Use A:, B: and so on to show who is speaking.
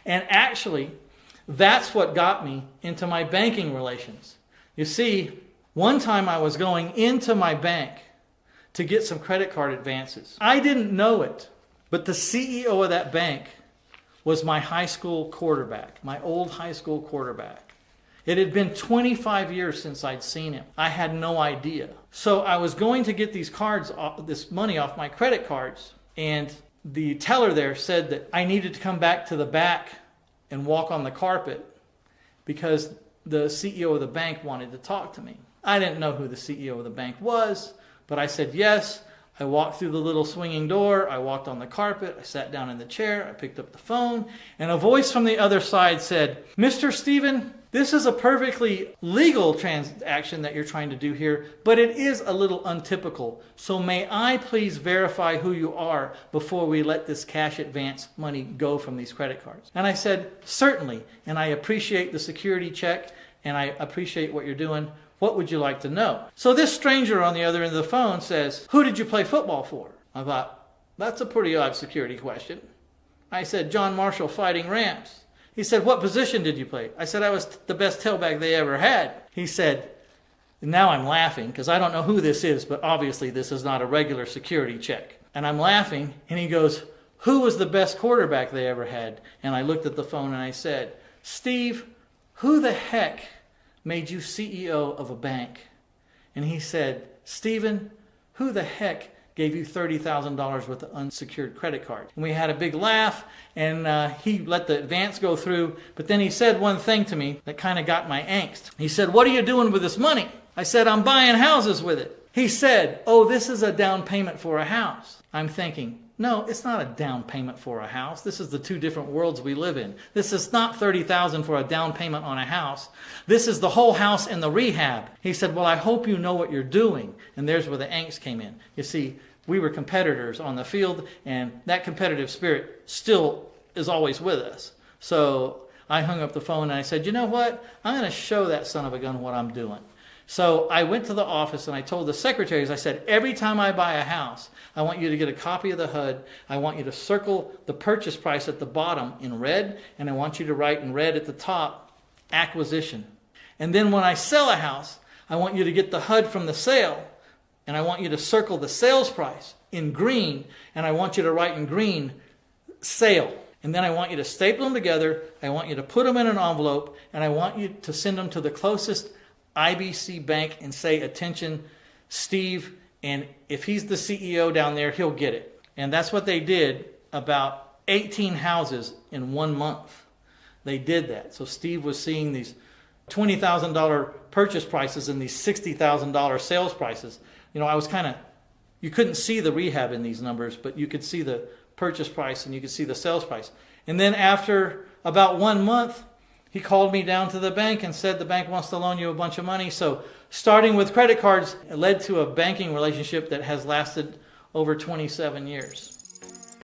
A: And actually, that's what got me into my banking relations. You see, one time I was going into my bank to get some credit card advances. I didn't know it, but the CEO of that bank was my high school quarterback, my old high school quarterback. It had been 25 years since I'd seen him. I had no idea. So I was going to get these cards, this money off my credit cards, and the teller there said that I needed to come back to the back and walk on the carpet because the CEO of the bank wanted to talk to me. I didn't know who the CEO of the bank was, but I said yes. I walked through the little swinging door. I walked on the carpet. I sat down in the chair. I picked up the phone, and a voice from the other side said, "Mr. Stephen, this is a perfectly legal transaction that you're trying to do here, but it is a little untypical. So may I please verify who you are before we let this cash advance money go from these credit cards?" And I said, "Certainly, and I appreciate the security check, and I appreciate what you're doing. What would you like to know?" So this stranger on the other end of the phone says, "Who did you play football for?" I thought, that's a pretty odd security question. I said, "John Marshall Fighting Rams." He said, "What position did you play?" I said, "I was the best tailback they ever had." He said, now I'm laughing because I don't know who this is, but obviously this is not a regular security check. And I'm laughing, and he goes, "Who was the best quarterback they ever had?" And I looked at the phone and I said, "Steve, who the heck made you CEO of a bank?" And he said, "Stephen, who the heck gave you $30,000 worth of unsecured credit cards?" And we had a big laugh, and he let the advance go through. But then he said one thing to me that kind of got my angst. He said, "What are you doing with this money?" I said, "I'm buying houses with it." He said, "Oh, this is a down payment for a house." I'm thinking, no, it's not a down payment for a house. This is the two different worlds we live in. This is not $30,000 for a down payment on a house. This is the whole house and the rehab. He said, "Well, I hope you know what you're doing." And there's where the angst came in. You see, we were competitors on the field, and that competitive spirit still is always with us. So I hung up the phone and I said, "You know what? I'm going to show that son of a gun what I'm doing." So I went to the office and I told the secretaries, I said, "Every time I buy a house, I want you to get a copy of the HUD. I want you to circle the purchase price at the bottom in red, and I want you to write in red at the top, acquisition. And then when I sell a house, I want you to get the HUD from the sale, and I want you to circle the sales price in green, and I want you to write in green, sale. And then I want you to staple them together. I want you to put them in an envelope, and I want you to send them to the closest IBC bank and say, 'Attention, Steve,' and if he's the CEO down there, he'll get it." And that's what they did, about 18 houses in 1 month. They did that. So Steve was seeing these $20,000 purchase prices and these $60,000 sales prices. You know, I was you couldn't see the rehab in these numbers, but you could see the purchase price and you could see the sales price. And then after about 1 month, he called me down to the bank and said, "The bank wants to loan you a bunch of money." So starting with credit cards, it led to a banking relationship that has lasted over 27 years.